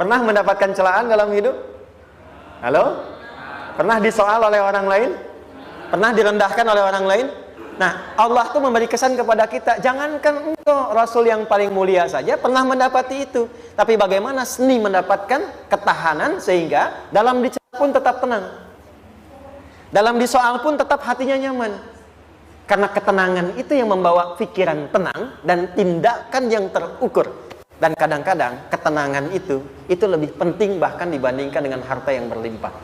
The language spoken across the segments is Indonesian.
Pernah mendapatkan celaan dalam hidup? Halo? Pernah disoal oleh orang lain? Pernah direndahkan oleh orang lain? Nah, Allah tuh memberi kesan kepada kita, jangankan engkau Rasul yang paling mulia saja pernah mendapati itu. Tapi bagaimana seni mendapatkan ketahanan sehingga dalam dicela pun tetap tenang, dalam disoal pun tetap hatinya nyaman. Karena ketenangan itu yang membawa pikiran tenang dan tindakan yang terukur. Dan kadang-kadang ketenangan itu lebih penting bahkan dibandingkan dengan harta yang berlimpah.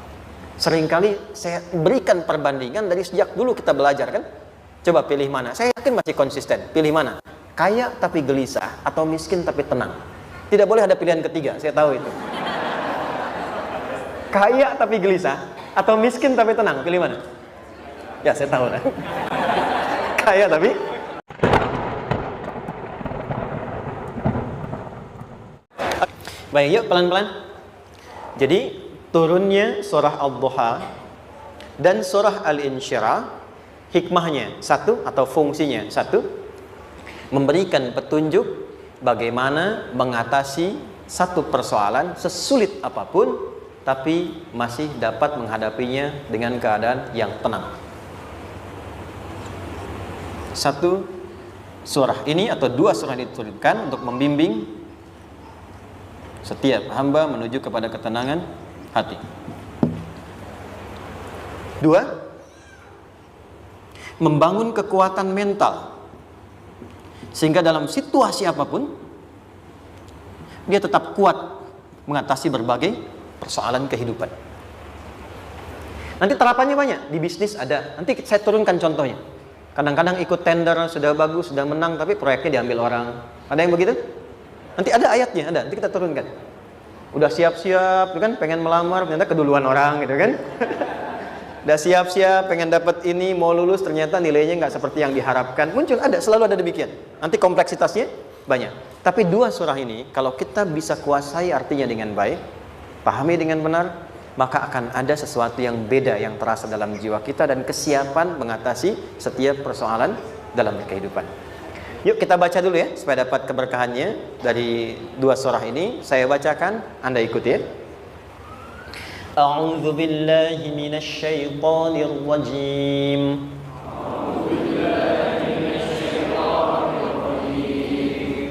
Seringkali saya berikan perbandingan dari sejak dulu kita belajar kan. Coba pilih mana? Saya yakin masih konsisten. Pilih mana? Kaya tapi gelisah atau miskin tapi tenang? Tidak boleh ada pilihan ketiga, saya tahu itu. Kaya tapi gelisah atau miskin tapi tenang? Pilih mana? Ya, saya tahu. Kaya tapi baik, yuk pelan-pelan. Jadi turunnya surah Ad-Duha dan surah Al-Insyirah, hikmahnya satu atau fungsinya satu, memberikan petunjuk bagaimana mengatasi satu persoalan sesulit apapun tapi masih dapat menghadapinya dengan keadaan yang tenang. Satu surah ini atau dua surah ini diturunkan untuk membimbing setiap hamba menuju kepada ketenangan hati. Dua, membangun kekuatan mental sehingga dalam situasi apapun dia tetap kuat mengatasi berbagai persoalan kehidupan. Nanti terapannya banyak, di bisnis ada. Nanti saya turunkan contohnya. Kadang-kadang ikut tender, sudah bagus, sudah menang, tapi proyeknya diambil orang. Ada yang begitu? Nanti ada ayatnya, ada. Nanti kita turunkan. Udah siap-siap, kan pengen melamar, ternyata keduluan orang, gitu kan? Udah siap-siap, pengen dapat ini, mau lulus, ternyata nilainya nggak seperti yang diharapkan. Muncul, ada, selalu ada demikian. Nanti kompleksitasnya banyak. Tapi dua surah ini, kalau kita bisa kuasai artinya dengan baik, pahami dengan benar, maka akan ada sesuatu yang beda yang terasa dalam jiwa kita dan kesiapan mengatasi setiap persoalan dalam kehidupan. Yuk kita baca dulu ya, supaya dapat keberkahannya dari dua surah ini. Saya bacakan, Anda ikuti ya. A'udzu billahi minasy syaithanir rajim.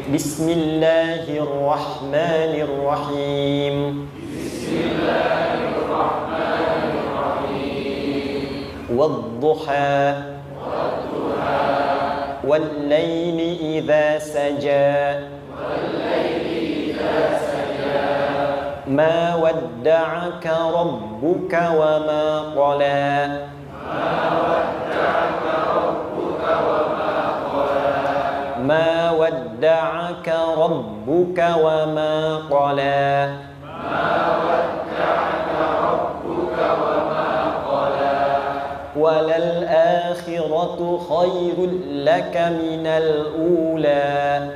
Bismillahirrahmanirrahim. Wadduha Wallayli idha saja Ma wadda'aka rabbuka wa ma qala Ma wadda'aka rabbuka wa ma qala Walal akhiratu khairul laka minal ula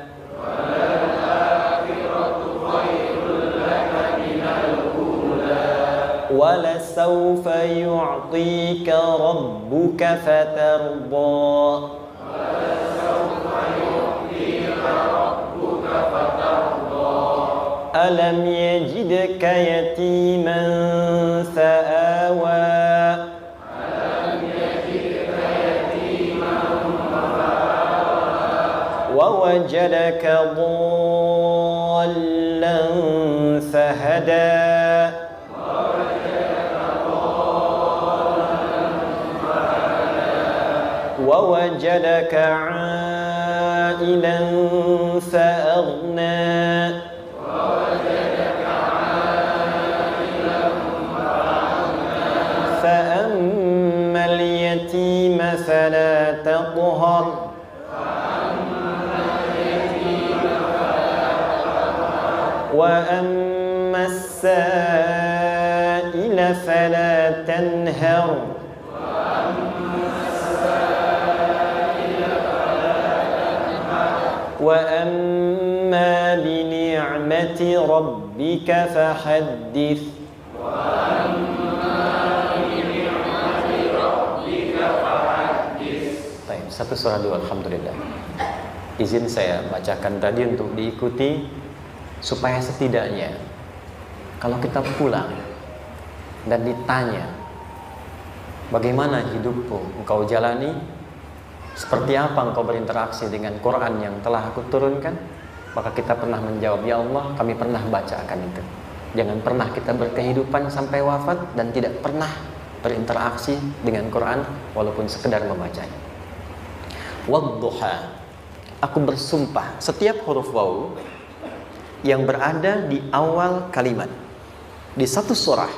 Walasawfa yu'tika rabbuka fatarda Alam yajidka yatiman fa'awa ووجدك ضالا فهدى ووجدك عائلا فأغنى فأما اليتيم فلا تقهر وأما السائل فلا تنهر وأما بنعمة ربك فحدث Baik, satu surah dulu, alhamdulillah. Izin saya bacakan tadi untuk diikuti supaya setidaknya Kalau kita pulang dan ditanya, bagaimana hidupmu engkau jalani? Seperti apa engkau berinteraksi dengan Quran yang telah aku turunkan? Maka kita pernah menjawab, ya Allah, kami pernah bacakan itu. Jangan pernah kita berkehidupan sampai wafat dan tidak pernah berinteraksi dengan Quran walaupun sekedar membacanya. Wadduha, aku bersumpah, setiap huruf waw yang berada di awal kalimat di satu surah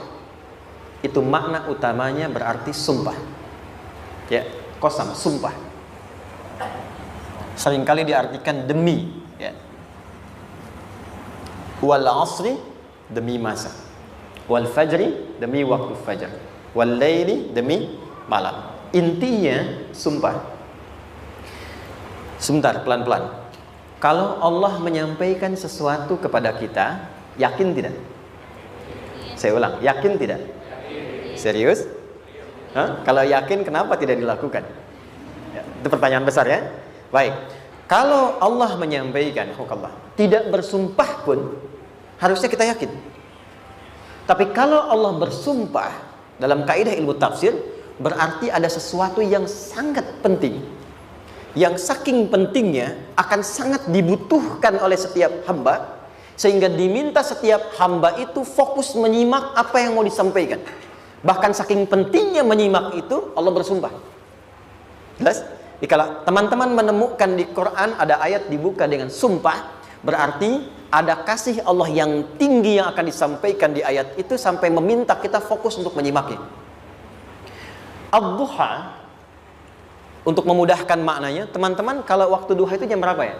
itu makna utamanya berarti sumpah. Ya, qasam, sumpah. Seringkali diartikan demi, ya. Wal asri, demi masa. Wal fajri, demi waktu fajar. Wal laili, demi malam. Intinya sumpah. Sebentar, pelan-pelan. Kalau Allah menyampaikan sesuatu kepada kita, yakin tidak? Saya ulang, yakin tidak? Serius? Hah? Kalau yakin, kenapa tidak dilakukan? Ya, itu pertanyaan besar, ya. Baik. Kalau Allah menyampaikan, Allah tidak bersumpah pun harusnya kita yakin. Tapi kalau Allah bersumpah dalam kaidah ilmu tafsir, berarti ada sesuatu yang sangat penting, yang saking pentingnya akan sangat dibutuhkan oleh setiap hamba, sehingga diminta setiap hamba itu fokus menyimak apa yang mau disampaikan. Bahkan saking pentingnya menyimak itu, Allah bersumpah. Jelas? Jika teman-teman menemukan di Quran ada ayat dibuka dengan sumpah, berarti ada kasih Allah yang tinggi yang akan disampaikan di ayat itu sampai meminta kita fokus untuk menyimaknya. Ad-duha, untuk memudahkan maknanya, teman-teman, kalau waktu duha itu jam berapa ya?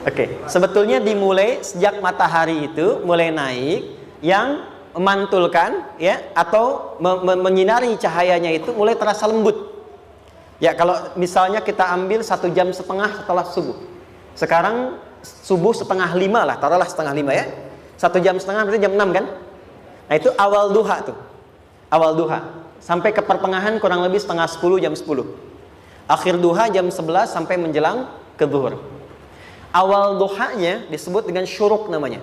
Oke, sebetulnya dimulai sejak matahari itu mulai naik, yang memantulkan, ya, atau menyinari cahayanya itu mulai terasa lembut. Ya, kalau misalnya kita ambil 1,5 jam setelah subuh. Sekarang subuh 4:30 lah, taruhlah 4:30 ya. 1,5 jam berarti jam 6 kan? Nah, itu awal duha tuh. Awal duha. Sampai ke pertengahan kurang lebih 9:30, jam 10. Akhir duha jam 11 sampai menjelang ke zuhur. Awal duhanya disebut dengan syuruk namanya.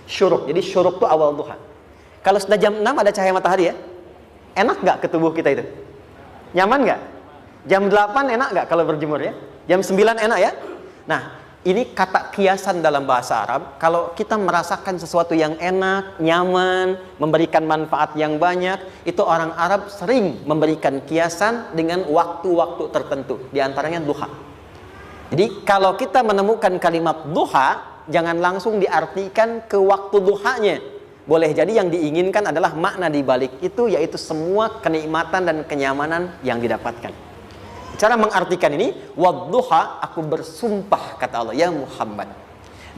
Syuruk. Jadi syuruk itu awal duha. Kalau sudah jam 6 ada cahaya matahari ya. Enak nggak ke tubuh kita itu? Nyaman nggak? Jam 8 enak nggak kalau berjemur ya? Jam 9 enak ya? Nah, ini kata kiasan dalam bahasa Arab. Kalau kita merasakan sesuatu yang enak, nyaman, memberikan manfaat yang banyak, itu orang Arab sering memberikan kiasan dengan waktu-waktu tertentu. Di antaranya duha. Jadi kalau kita menemukan kalimat duha, jangan langsung diartikan ke waktu duhanya. Boleh jadi yang diinginkan adalah makna di balik itu, yaitu semua kenikmatan dan kenyamanan yang didapatkan. Cara mengartikan ini, wadduha, aku bersumpah, kata Allah, ya Muhammad,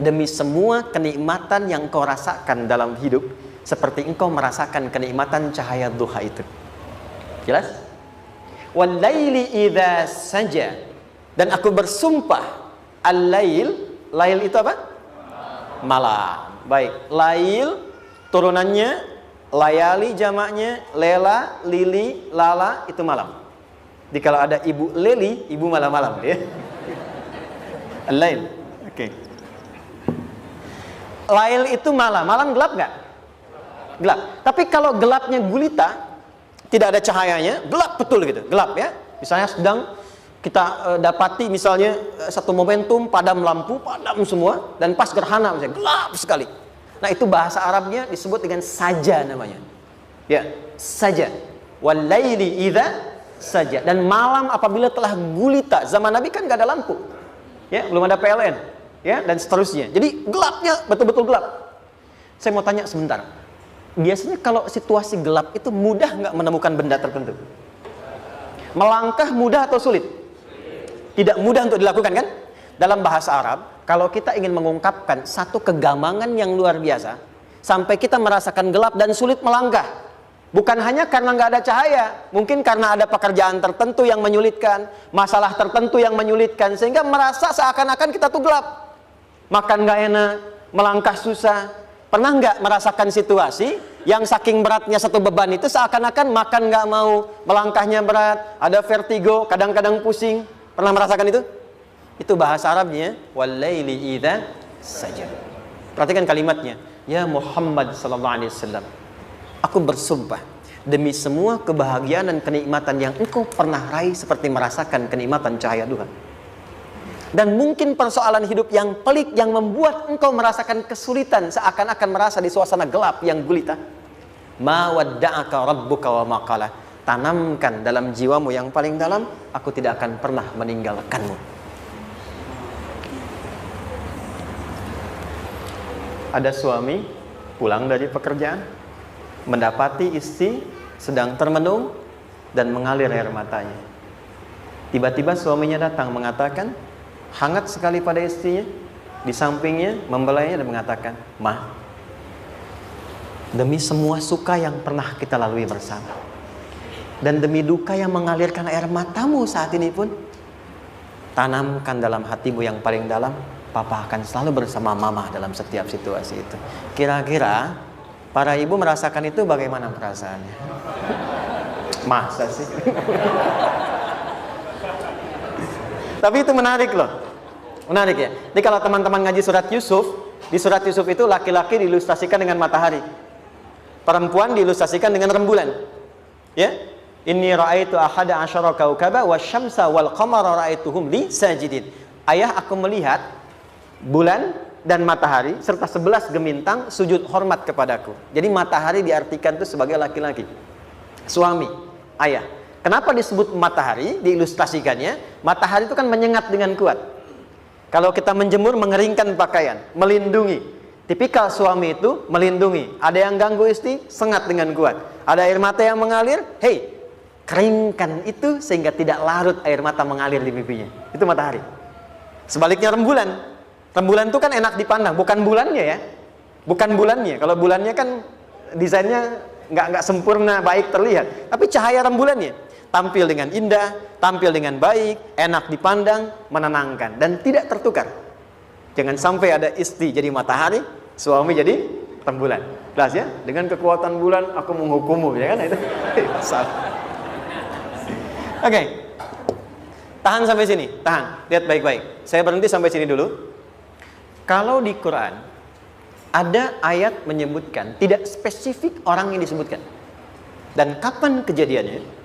demi semua kenikmatan yang kau rasakan dalam hidup, seperti engkau merasakan kenikmatan cahaya duha itu. Jelas? Wal laili idza saja, dan aku bersumpah, al-lail, lail itu apa? Malam. Baik, lail turunannya, layali jamaknya, lela, lili, lala, itu malam. Jadi kalau ada ibu leli, ibu malam-malam ya. Al-lail. Oke. Lail itu malam. Malam gelap nggak? Gelap. Tapi kalau gelapnya gulita, tidak ada cahayanya, gelap betul gitu. Gelap ya. Misalnya sedang kita dapati misalnya satu momentum padam lampu, padam semua, dan pas gerhana misalnya gelap sekali. Nah, itu bahasa Arabnya disebut dengan saja namanya. Ya, saja. Wal laili idza saja. Dan malam apabila telah gulita. Zaman Nabi kan gak ada lampu, ya, belum ada PLN, ya, dan seterusnya. Jadi gelapnya betul-betul gelap. Saya mau tanya sebentar, biasanya kalau situasi gelap itu mudah nggak menemukan benda tertentu? Melangkah mudah atau sulit? Tidak mudah untuk dilakukan kan? Dalam bahasa Arab, kalau kita ingin mengungkapkan satu kegamangan yang luar biasa, sampai kita merasakan gelap dan sulit melangkah, bukan hanya karena nggak ada cahaya, mungkin karena ada pekerjaan tertentu yang menyulitkan, masalah tertentu yang menyulitkan, sehingga merasa seakan-akan kita tuh gelap, makan nggak enak, melangkah susah. Pernah nggak merasakan situasi yang saking beratnya satu beban itu seakan-akan makan nggak mau, melangkahnya berat, ada vertigo, kadang-kadang pusing? Pernah merasakan itu? Itu bahasa Arabnya wal laili idza saja. Perhatikan kalimatnya. Ya Muhammad sallallahu alaihi wasallam, aku bersumpah demi semua kebahagiaan dan kenikmatan yang engkau pernah raih seperti merasakan kenikmatan cahaya Tuhan. Dan mungkin persoalan hidup yang pelik yang membuat engkau merasakan kesulitan, seakan-akan merasa di suasana gelap yang gulita. Ma wadda'aka rabbuka wa ma qala. Tanamkan dalam jiwamu yang paling dalam, aku tidak akan pernah meninggalkanmu. Ada suami pulang dari pekerjaan, mendapati istri sedang termenung dan mengalir air matanya. Tiba-tiba suaminya datang mengatakan, hangat sekali pada istrinya, di sampingnya membelainya dan mengatakan, "Ma, demi semua suka yang pernah kita lalui bersama, dan demi duka yang mengalirkan air matamu saat ini pun, tanamkan dalam hatimu yang paling dalam, Papa akan selalu bersama Mama dalam setiap situasi itu." Kira-kira para ibu merasakan itu bagaimana perasaannya? Masa sih? Tapi itu menarik loh. Menarik ya. Jadi kalau teman-teman ngaji surat Yusuf, di surat Yusuf itu laki-laki diilustrasikan dengan matahari, perempuan diilustrasikan dengan rembulan. Ya. Inni ra'aitu ahada asyara kaukaba wasyamsa wal qamara ra'aituhum li sajidin. Ayah, aku melihat bulan dan matahari serta 11 gemintang sujud hormat kepadaku. Jadi matahari diartikan itu sebagai laki-laki, suami, ayah. Kenapa disebut matahari? Diilustrasikannya, matahari itu kan menyengat dengan kuat. Kalau kita menjemur, mengeringkan pakaian, melindungi. Tipikal suami itu melindungi. Ada yang ganggu istri, sengat dengan kuat. Ada air mata yang mengalir, hey, keringkan itu sehingga tidak larut air mata mengalir di pipinya. Itu matahari. Sebaliknya rembulan. Rembulan itu kan enak dipandang, bukan bulannya ya. Bukan bulannya. Kalau bulannya kan desainnya nggak sempurna, baik terlihat. Tapi cahaya rembulannya tampil dengan indah, tampil dengan baik, enak dipandang, menenangkan, dan tidak tertukar. Jangan sampai ada istri jadi matahari, suami jadi rembulan. Jelas ya? Dengan kekuatan bulan aku menghukummu, ya kan? Itu salah. Oke. Tahan sampai sini, tahan. Lihat baik-baik. Saya berhenti sampai sini dulu. Kalau di Quran ada ayat menyebutkan, tidak spesifik orang yang disebutkan dan kapan kejadiannya,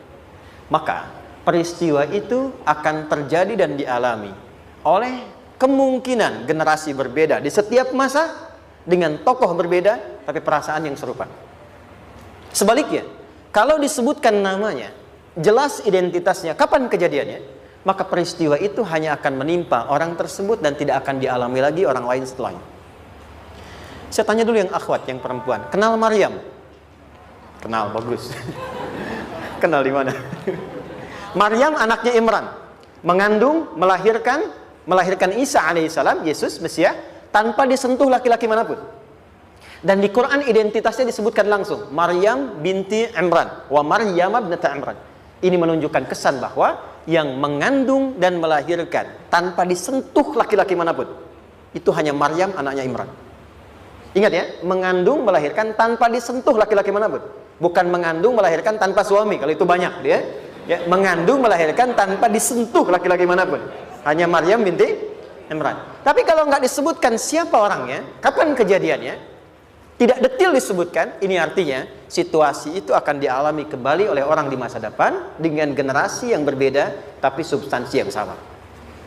maka peristiwa itu akan terjadi dan dialami oleh kemungkinan generasi berbeda di setiap masa dengan tokoh berbeda tapi perasaan yang serupa. Sebaliknya, kalau disebutkan namanya, jelas identitasnya, kapan kejadiannya, maka peristiwa itu hanya akan menimpa orang tersebut dan tidak akan dialami lagi orang lain setelahnya. Saya tanya dulu yang akhwat, yang perempuan, kenal Maryam? Kenal, bagus. Kenal di mana? Maryam anaknya Imran, mengandung, melahirkan Isa alaihissalam, Yesus Mesias, tanpa disentuh laki-laki manapun. Dan di Quran identitasnya disebutkan langsung, Maryam binti Imran, wa Maryam ibnata Imran. Ini menunjukkan kesan bahwa yang mengandung dan melahirkan tanpa disentuh laki-laki manapun, itu hanya Maryam anaknya Imran. Ingat ya, mengandung, melahirkan tanpa disentuh laki-laki manapun. Bukan mengandung, melahirkan tanpa suami, kalau itu banyak dia. Ya, mengandung, melahirkan tanpa disentuh laki-laki manapun. Hanya Maryam binti Imran. Tapi kalau nggak disebutkan siapa orangnya, kapan kejadiannya, tidak detail disebutkan, ini artinya situasi itu akan dialami kembali oleh orang di masa depan dengan generasi yang berbeda, tapi substansi yang sama.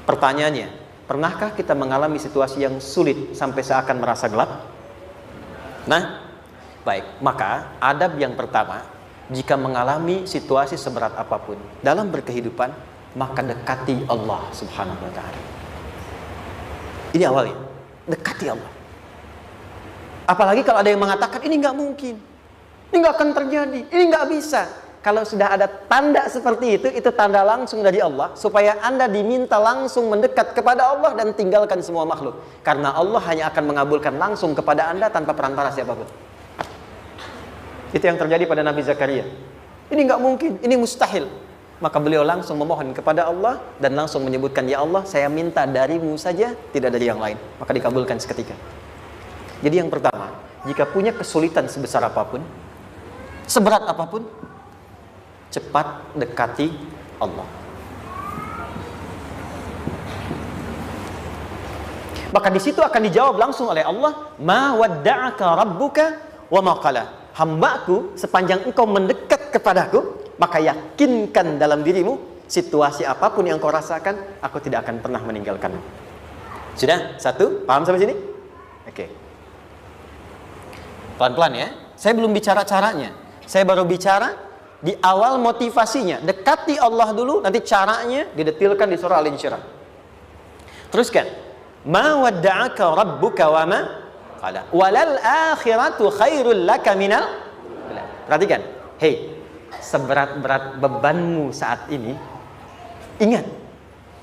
Pertanyaannya, pernahkah kita mengalami situasi yang sulit sampai seakan merasa gelap? Nah, baik, maka adab yang pertama, jika mengalami situasi seberat apapun dalam berkehidupan, maka dekati Allah subhanahu wa ta'ala. Ini awalnya, dekati Allah. Apalagi kalau ada yang mengatakan, ini nggak mungkin, ini nggak akan terjadi, ini nggak bisa. Kalau sudah ada tanda seperti itu tanda langsung dari Allah, supaya Anda diminta langsung mendekat kepada Allah dan tinggalkan semua makhluk. Karena Allah hanya akan mengabulkan langsung kepada Anda tanpa perantara siapapun. Itu yang terjadi pada Nabi Zakaria. Ini nggak mungkin, ini mustahil. Maka beliau langsung memohon kepada Allah dan langsung menyebutkan, ya Allah, saya minta darimu saja, tidak dari yang lain. Maka dikabulkan seketika. Jadi yang pertama, jika punya kesulitan sebesar apapun, seberat apapun, cepat dekati Allah. Maka di situ akan dijawab langsung oleh Allah, ma wadda'aka rabbuka wa ma qala. Hambaku, sepanjang engkau mendekat kepadaku, maka yakinkan dalam dirimu, situasi apapun yang kau rasakan, aku tidak akan pernah meninggalkanmu. Sudah? Satu? Paham sampai sini? Oke. Pelan-pelan ya. Saya belum bicara caranya. Saya baru bicara di awal motivasinya. Dekati Allah dulu, nanti caranya didetilkan di surah Al-Insyirah. Teruskan. Ma wadda'aka rabbuka wa ma qala. Walal akhiratu khairul laka minal. Perhatikan. Hei, seberat-berat bebanmu saat ini, ingat,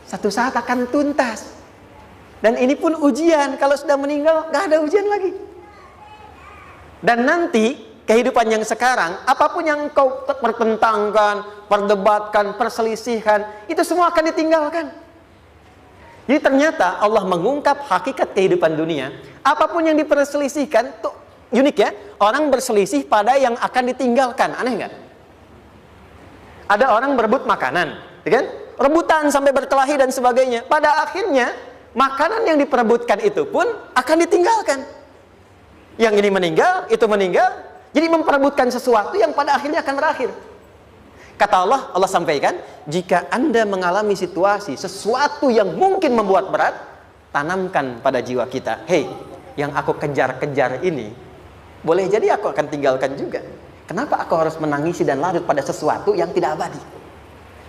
satu saat akan tuntas. Dan ini pun ujian. Kalau sudah meninggal, gak ada ujian lagi. Dan nanti kehidupan yang sekarang, apapun yang kau pertentangkan, perdebatkan, perselisihkan, itu semua akan ditinggalkan. Jadi ternyata Allah mengungkap hakikat kehidupan dunia. Apapun yang diperselisihkan, tuh unik ya. Orang berselisih pada yang akan ditinggalkan. Aneh nggak? Ada orang berebut makanan, ya kan? Rebutan sampai berkelahi dan sebagainya. Pada akhirnya, makanan yang diperebutkan itu pun akan ditinggalkan. Yang ini meninggal, itu meninggal. Jadi memperebutkan sesuatu yang pada akhirnya akan berakhir. Kata Allah, Allah sampaikan, jika Anda mengalami situasi, sesuatu yang mungkin membuat berat, tanamkan pada jiwa kita, hei, yang aku kejar-kejar ini, boleh jadi aku akan tinggalkan juga. Kenapa aku harus menangisi dan larut pada sesuatu yang tidak abadi?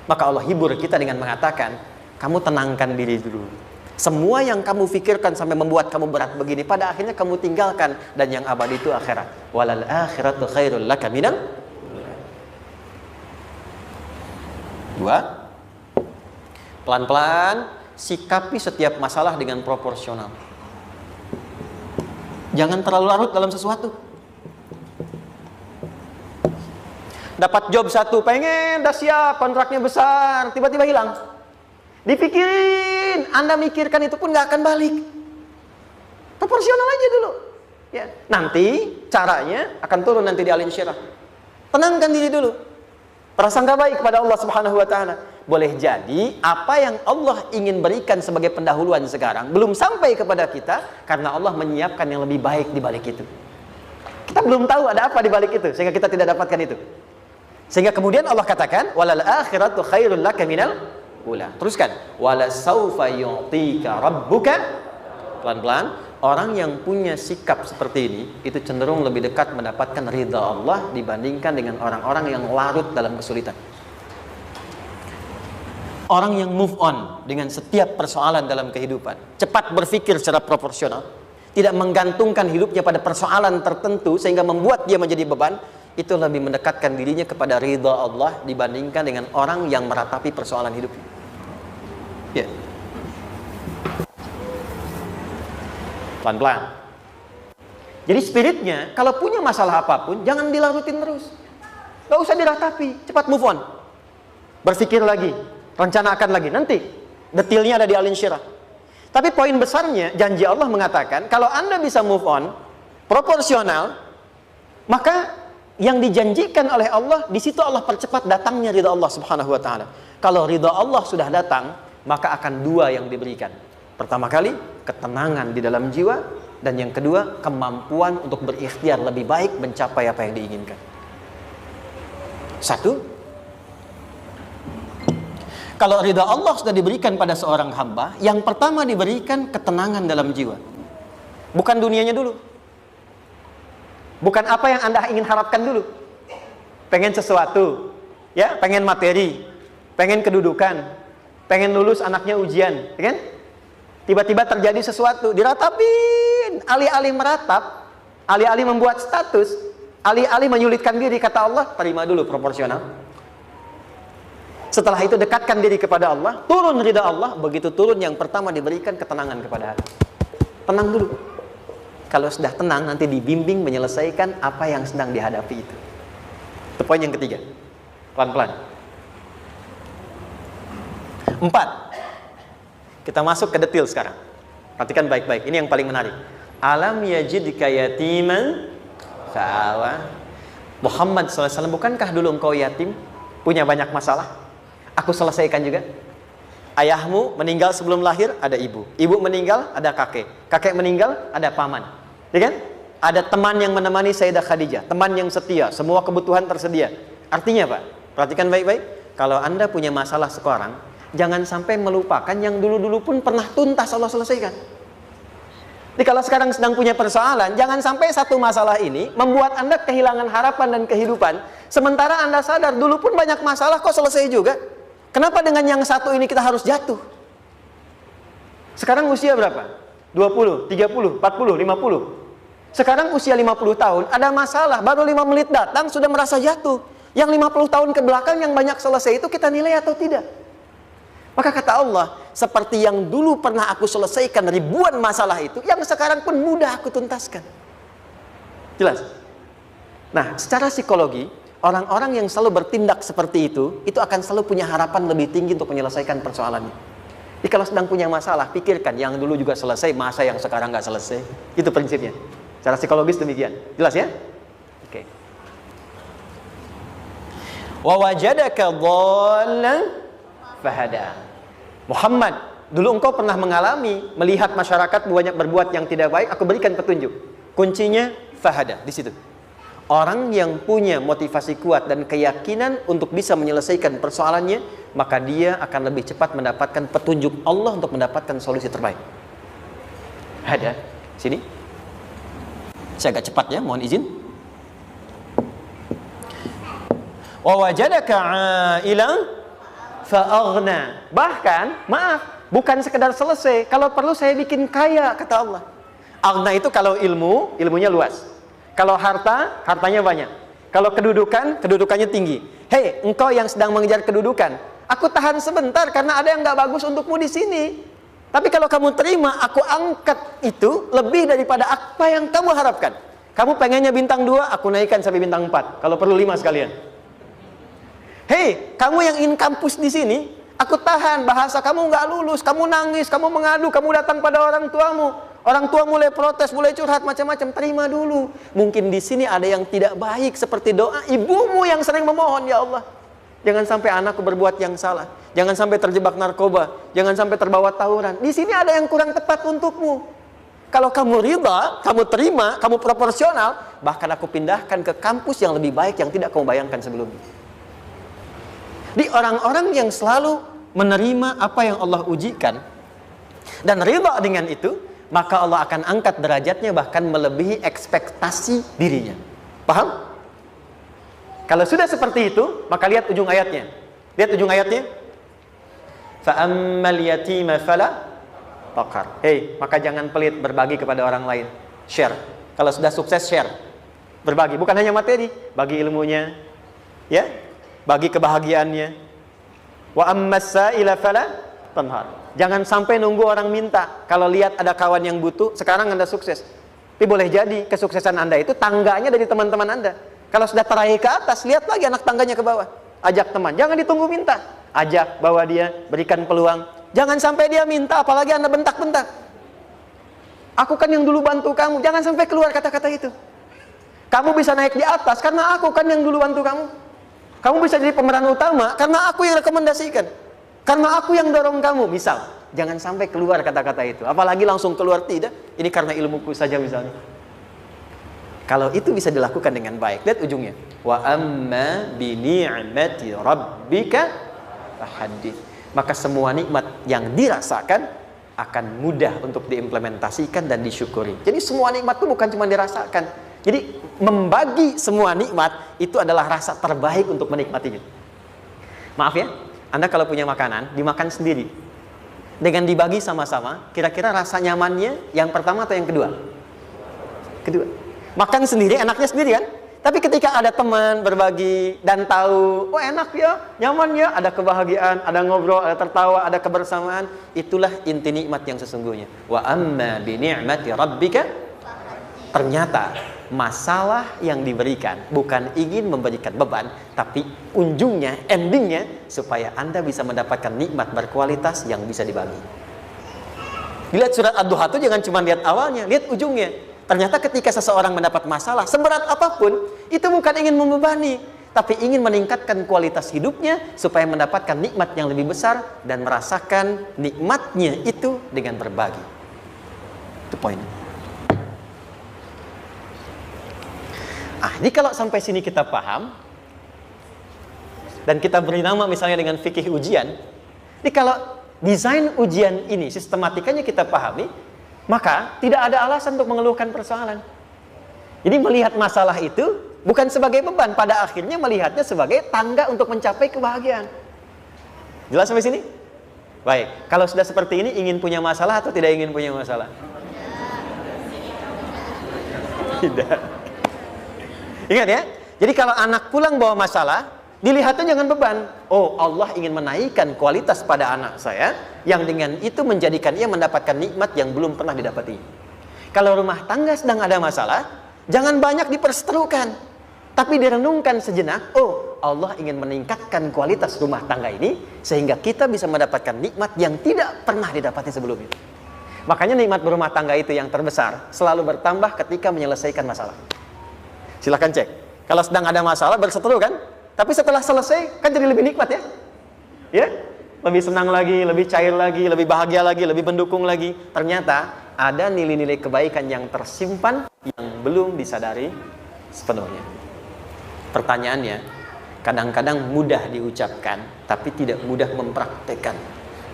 Maka Allah hibur kita dengan mengatakan, kamu tenangkan diri dulu. Semua yang kamu pikirkan sampai membuat kamu berat begini, pada akhirnya kamu tinggalkan. Dan yang abadi itu akhirat. Walal akhiratu khairul laka minal. Dua, pelan-pelan sikapi setiap masalah dengan proporsional. Jangan terlalu larut dalam sesuatu. Dapat job satu, pengen, dah siap, kontraknya besar, tiba-tiba hilang. Dipikirin, Anda mikirkan itu pun gak akan balik. Proporsional aja dulu. Ya. Nanti caranya akan turun nanti di Al-Insyirah. Tenangkan diri dulu. Prasangka baik kepada Allah Subhanahu wa taala. Boleh jadi apa yang Allah ingin berikan sebagai pendahuluan sekarang belum sampai kepada kita karena Allah menyiapkan yang lebih baik di balik itu. Kita belum tahu ada apa di balik itu sehingga kita tidak dapatkan itu. Sehingga kemudian Allah katakan walal akhiratu khairul laka minal ula. Teruskan, wala saufa yu'tika rabbuka. Pelan-pelan, orang yang punya sikap seperti ini itu cenderung lebih dekat mendapatkan ridha Allah dibandingkan dengan orang-orang yang larut dalam kesulitan. Orang yang move on dengan setiap persoalan dalam kehidupan, cepat berpikir secara proporsional, tidak menggantungkan hidupnya pada persoalan tertentu sehingga membuat dia menjadi beban, itu lebih mendekatkan dirinya kepada ridha Allah dibandingkan dengan orang yang meratapi persoalan hidupnya. Ya. Pelan-pelan. Jadi spiritnya, kalau punya masalah apapun, jangan dilarutin terus. Gak usah diratapi, cepat move on. Berpikir lagi, rencanakan lagi. Nanti, detailnya ada di Al-Insyirah. Tapi poin besarnya, janji Allah mengatakan, kalau Anda bisa move on, proporsional, maka yang dijanjikan oleh Allah, di situ Allah percepat datangnya ridha Allah Subhanahu wa taala. Kalau ridha Allah sudah datang, maka akan dua yang diberikan. Pertama kali, ketenangan di dalam jiwa, dan yang kedua, kemampuan untuk berikhtiar lebih baik mencapai apa yang diinginkan. Satu, kalau ridha Allah sudah diberikan pada seorang hamba, yang pertama diberikan ketenangan dalam jiwa. Bukan dunianya dulu. Bukan apa yang Anda ingin harapkan dulu. Pengen sesuatu, ya, pengen materi, pengen kedudukan, pengen lulus anaknya ujian, ya kan? Tiba-tiba terjadi sesuatu, diratapin, alih-alih meratap, alih-alih membuat status, alih-alih menyulitkan diri, kata Allah, terima dulu proporsional. Setelah itu dekatkan diri kepada Allah, turun ridha Allah, begitu turun yang pertama diberikan ketenangan kepada hati. Tenang dulu. Kalau sudah tenang, nanti dibimbing menyelesaikan apa yang sedang dihadapi itu. Itu poin yang ketiga. Pelan-pelan. 4. Kita masuk ke detail sekarang. Perhatikan baik-baik. Ini yang paling menarik. Alam yajidka yatiman fa'awa. Muhammad SAW, bukankah dulu engkau yatim? Punya banyak masalah? Aku selesaikan juga. Ayahmu meninggal sebelum lahir, ada ibu. Ibu meninggal, ada kakek. Kakek meninggal, ada paman. Ya kan? Ada teman yang menemani Sayyidah Khadijah, teman yang setia, semua kebutuhan tersedia. Artinya Pak, perhatikan baik-baik. Kalau Anda punya masalah sekarang, jangan sampai melupakan yang dulu-dulu pun pernah tuntas Allah selesaikan. Jadi kalau sekarang sedang punya persoalan, jangan sampai satu masalah ini membuat Anda kehilangan harapan dan kehidupan. Sementara Anda sadar, dulu pun banyak masalah kok selesai juga. Kenapa dengan yang satu ini kita harus jatuh? Sekarang usia berapa? 20, 30, 40, 50. Sekarang usia 50 tahun, ada masalah, baru 5 menit datang sudah merasa jatuh. Yang 50 tahun ke belakang yang banyak selesai itu kita nilai atau tidak? Maka kata Allah, seperti yang dulu pernah aku selesaikan ribuan masalah itu, yang sekarang pun mudah aku tuntaskan. Jelas? Nah, secara psikologi, orang-orang yang selalu bertindak seperti itu akan selalu punya harapan lebih tinggi untuk menyelesaikan persoalannya. Jadi kalau sedang punya masalah, pikirkan yang dulu juga selesai, masa yang sekarang nggak selesai. Itu prinsipnya. Secara psikologis demikian. Jelas ya? Oke. Wa wajadaka dhallan fahada. Muhammad, dulu engkau pernah mengalami melihat masyarakat banyak berbuat yang tidak baik, aku berikan petunjuk. Kuncinya fahada di situ. Orang yang punya motivasi kuat dan keyakinan untuk bisa menyelesaikan persoalannya, maka dia akan lebih cepat mendapatkan petunjuk Allah untuk mendapatkan solusi terbaik. Ada sini. Saya agak cepat ya, mohon izin. Wa wajadaka 'ailan fa'aghna. Bahkan, maaf, bukan sekedar selesai, kalau perlu saya bikin kaya, kata Allah. Aghna itu kalau ilmu, ilmunya luas. Kalau harta, hartanya banyak. Kalau kedudukan, kedudukannya tinggi. Hei, engkau yang sedang mengejar kedudukan, aku tahan sebentar karena ada yang nggak bagus untukmu di sini. Tapi kalau kamu terima, aku angkat itu lebih daripada apa yang kamu harapkan. Kamu pengennya bintang 2, aku naikkan sampai bintang 4. Kalau perlu 5 sekalian. Hei, kamu yang ingin kampus di sini, aku tahan. Bahasa kamu nggak lulus, kamu nangis, kamu mengadu, kamu datang pada orang tuamu. Orang tua mulai protes, mulai curhat macam-macam. Terima dulu. Mungkin di sini ada yang tidak baik seperti doa ibumu yang sering memohon, ya Allah, jangan sampai anakku berbuat yang salah. Jangan sampai terjebak narkoba. Jangan sampai terbawa tawuran. Di sini ada yang kurang tepat untukmu. Kalau kamu ridha, kamu terima, kamu proporsional, bahkan aku pindahkan ke kampus yang lebih baik yang tidak kamu bayangkan sebelumnya. Di orang-orang yang selalu menerima apa yang Allah ujikan dan ridha dengan itu, maka Allah akan angkat derajatnya bahkan melebihi ekspektasi dirinya. Paham? Kalau sudah seperti itu, maka lihat ujung ayatnya. Lihat ujung ayatnya. Fa'ammal yatima fala taqhar. Hei, maka jangan pelit berbagi kepada orang lain. Share. Kalau sudah sukses, share. Berbagi, bukan hanya materi, bagi ilmunya, ya, bagi kebahagiaannya. Wa ammas sa'ila fala tanhar. Jangan sampai nunggu orang minta. Kalau lihat ada kawan yang butuh, sekarang Anda sukses. Tapi boleh jadi kesuksesan Anda itu tangganya dari teman-teman Anda. Kalau sudah teraih ke atas, lihat lagi anak tangganya ke bawah. Ajak teman, jangan ditunggu minta. Ajak, bawa dia, berikan peluang. Jangan sampai dia minta, apalagi Anda bentak-bentak. Aku kan yang dulu bantu kamu. Jangan sampai keluar kata-kata itu. Kamu bisa naik di atas karena aku kan yang dulu bantu kamu. Kamu bisa jadi pemeran utama karena aku yang rekomendasikan. Karena aku yang dorong kamu, misal. Jangan sampai keluar kata-kata itu. Apalagi langsung keluar, tidak. Ini karena ilmuku saja misalnya. Kalau itu bisa dilakukan dengan baik. Lihat ujungnya. Wa amma bi ni'mati rabbika fahaddits. Maka semua nikmat yang dirasakan akan mudah untuk diimplementasikan dan disyukuri. Jadi semua nikmat itu bukan cuma dirasakan. Jadi membagi semua nikmat itu adalah rasa terbaik untuk menikmatinya. Maaf ya. Anda kalau punya makanan, dimakan sendiri. Dengan dibagi sama-sama, kira-kira rasa nyamannya yang pertama atau yang kedua? Kedua. Makan sendiri, enaknya sendiri kan? Tapi ketika ada teman berbagi dan tahu, oh enak ya, nyaman ya, ada kebahagiaan, ada ngobrol, ada tertawa, ada kebersamaan, itulah inti nikmat yang sesungguhnya. Wa amma bi ni'mati rabbika. Ternyata masalah yang diberikan bukan ingin memberikan beban, tapi ujungnya, endingnya supaya Anda bisa mendapatkan nikmat berkualitas yang bisa dibagi. Lihat surat Ad-Duha itu jangan cuma lihat awalnya, lihat ujungnya. Ternyata ketika seseorang mendapat masalah seberat apapun, itu bukan ingin membebani, tapi ingin meningkatkan kualitas hidupnya supaya mendapatkan nikmat yang lebih besar dan merasakan nikmatnya itu dengan berbagi. Itu poin. Ini kalau sampai sini kita paham dan kita beri nama misalnya dengan fikih ujian. Ini kalau desain ujian ini sistematikanya kita pahami, maka tidak ada alasan untuk mengeluhkan persoalan. Jadi melihat masalah itu bukan sebagai beban, pada akhirnya melihatnya sebagai tangga untuk mencapai kebahagiaan. Jelas sampai sini? Baik, kalau sudah seperti ini, ingin punya masalah atau tidak ingin punya masalah? Tidak. Ingat ya, jadi kalau anak pulang bawa masalah, dilihatnya jangan beban. Oh, Allah ingin menaikkan kualitas pada anak saya, yang dengan itu menjadikan ia mendapatkan nikmat yang belum pernah didapati. Kalau rumah tangga sedang ada masalah, jangan banyak diperseterukan, tapi direnungkan sejenak. Oh, Allah ingin meningkatkan kualitas rumah tangga ini sehingga kita bisa mendapatkan nikmat yang tidak pernah didapati sebelumnya. Makanya nikmat berumah tangga itu yang terbesar selalu bertambah ketika menyelesaikan masalah. Silahkan cek. Kalau sedang ada masalah berseteru kan, tapi setelah selesai kan jadi lebih nikmat ya. Ya, lebih senang lagi, lebih cair lagi, lebih bahagia lagi, lebih mendukung lagi. Ternyata ada nilai-nilai kebaikan yang tersimpan yang belum disadari sepenuhnya. Pertanyaannya, kadang-kadang mudah diucapkan, tapi tidak mudah mempraktekkan.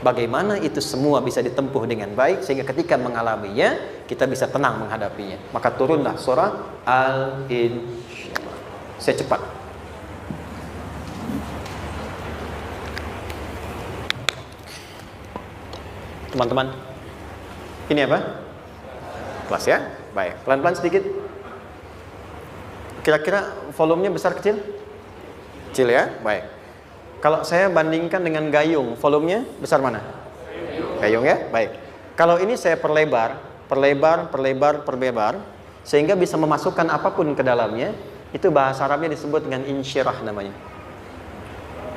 Bagaimana itu semua bisa ditempuh dengan baik, sehingga ketika mengalaminya, kita bisa tenang menghadapinya. Maka turunlah surah Al-Insyirah. Saya cepat. Teman-teman, ini apa? Kelas ya? Baik, pelan-pelan sedikit. Kira-kira volumenya besar kecil? Kecil ya? Baik. Kalau saya bandingkan dengan gayung, volumenya besar mana? Gayung ya? Baik. Kalau ini saya perlebar, sehingga bisa memasukkan apapun ke dalamnya, itu bahasa Arabnya disebut dengan insyirah namanya.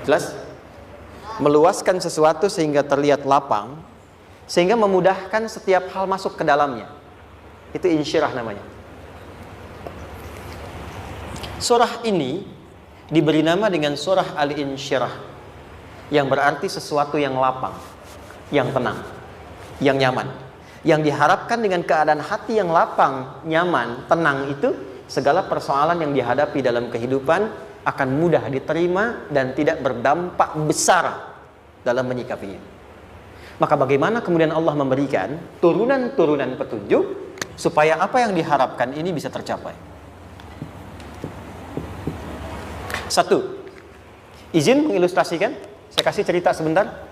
Jelas? Meluaskan sesuatu sehingga terlihat lapang, sehingga memudahkan setiap hal masuk ke dalamnya. Itu insyirah namanya. Surah ini diberi nama dengan surah Al-Insyirah, yang berarti sesuatu yang lapang, yang tenang, yang nyaman. Yang diharapkan dengan keadaan hati yang lapang, nyaman, tenang itu, segala persoalan yang dihadapi dalam kehidupan akan mudah diterima dan tidak berdampak besar dalam menyikapinya. Maka bagaimana kemudian Allah memberikan turunan-turunan petunjuk supaya apa yang diharapkan ini bisa tercapai? Satu, izin mengilustrasikan. Saya kasih cerita sebentar.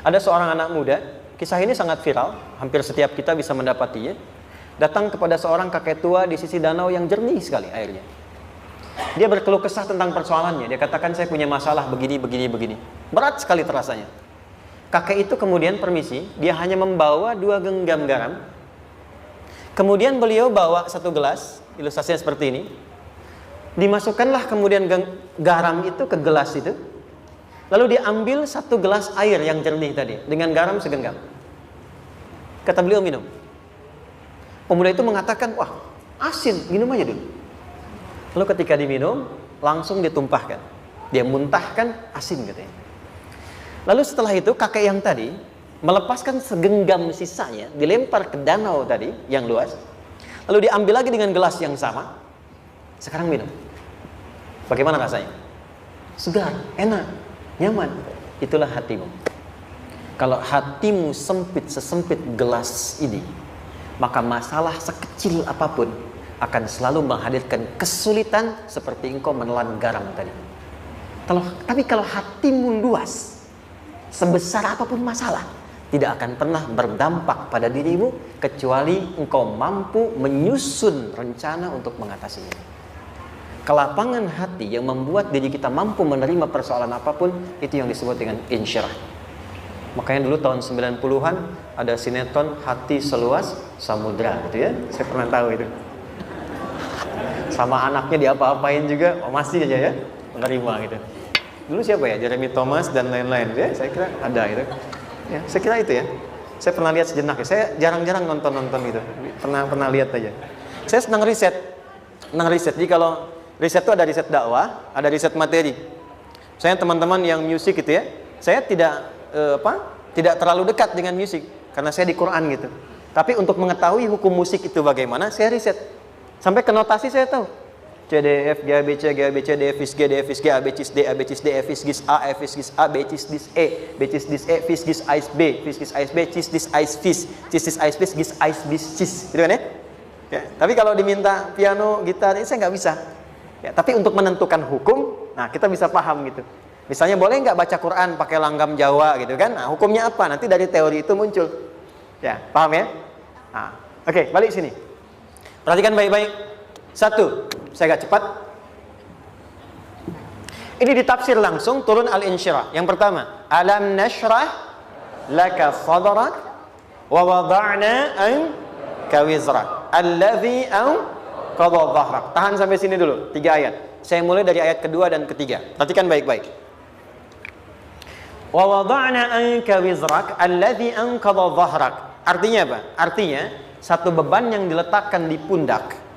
Ada seorang anak muda, kisah ini sangat viral, hampir setiap kita bisa mendapatinya. Datang kepada seorang kakek tua di sisi danau yang jernih sekali airnya. Dia berkeluh kesah tentang persoalannya. Dia katakan, saya punya masalah begini. Berat sekali terasanya. Kakek itu kemudian permisi, dia hanya membawa 2 genggam garam. Kemudian beliau bawa 1 gelas, ilustrasinya seperti ini. Dimasukkanlah kemudian garam itu ke gelas itu. Lalu diambil 1 gelas air yang jernih tadi dengan garam segenggam. Kata beliau, minum. Pemuda itu mengatakan, wah asin, minum aja dulu. Lalu ketika diminum, langsung ditumpahkan. Dia muntahkan asin katanya. Lalu setelah itu kakek yang tadi melepaskan segenggam sisanya, dilempar ke danau tadi yang luas. Lalu diambil lagi dengan gelas yang sama. Sekarang minum. Bagaimana rasanya? Segar, enak, nyaman. Itulah hatimu. Kalau hatimu sempit sesempit gelas ini, maka masalah sekecil apapun akan selalu menghadirkan kesulitan seperti engkau menelan garam tadi. Tapi kalau hatimu luas, sebesar apapun masalah, tidak akan pernah berdampak pada dirimu kecuali engkau mampu menyusun rencana untuk mengatasinya. Kelapangan hati yang membuat diri kita mampu menerima persoalan apapun, itu yang disebut dengan insyirah. Makanya dulu tahun 90-an ada sinetron Hati Seluas Samudra gitu ya. Saya pernah tahu itu. Sama anaknya diapa-apain juga, masih aja ya menerima gitu. Dulu siapa ya? Jeremy Thomas dan lain-lain ya. Saya kira ada gitu. Ya, saya kira itu ya. Saya pernah lihat sejenak ya. Saya jarang-jarang nonton gitu. Pernah lihat aja. Saya senang riset. Jadi kalau riset itu ada riset dakwah, ada riset materi. Saya teman-teman yang musik gitu ya, saya tidak tidak terlalu dekat dengan musik karena saya di Quran gitu. Tapi untuk mengetahui hukum musik itu bagaimana, saya riset. Sampai ke notasi saya tahu. C, D, F, G, A, B, C, G, A, B, C, D, F, G, D, F, G, A, B, C, D, A, B, C, D, F, G, A, F, G, A, B, C, D, E, B, C, D, E, F, G, Ais, B, F, G, Ais, B, C, D, Ais, Fis, C, D, Ais, Fis, G, Ais, Bis, Cis. Gitu kan ya? Ya, tapi kalau diminta piano, gitar, ini saya nggak bisa. Ya, tapi untuk menentukan hukum, nah kita bisa paham gitu. Misalnya boleh nggak baca Quran pakai langgam Jawa gitu kan? Nah hukumnya apa? Nanti dari teori itu muncul. Ya, paham ya? Nah, oke, balik sini. Perhatikan baik-baik. Satu, saya agak cepat. Ini ditafsir langsung turun Al-Insyirah. Yang pertama, alam nashrah laka sadrak wa wada'na anka wizrak allazi anqadha dhahrak. Tahan sampai sini dulu, 3 ayat. Saya mulai dari ayat kedua dan ketiga. Perhatikan baik-baik. Wa wada'na anka wizrak allazi anqadha dhahrak. Artinya apa? Artinya satu beban yang diletakkan di pundak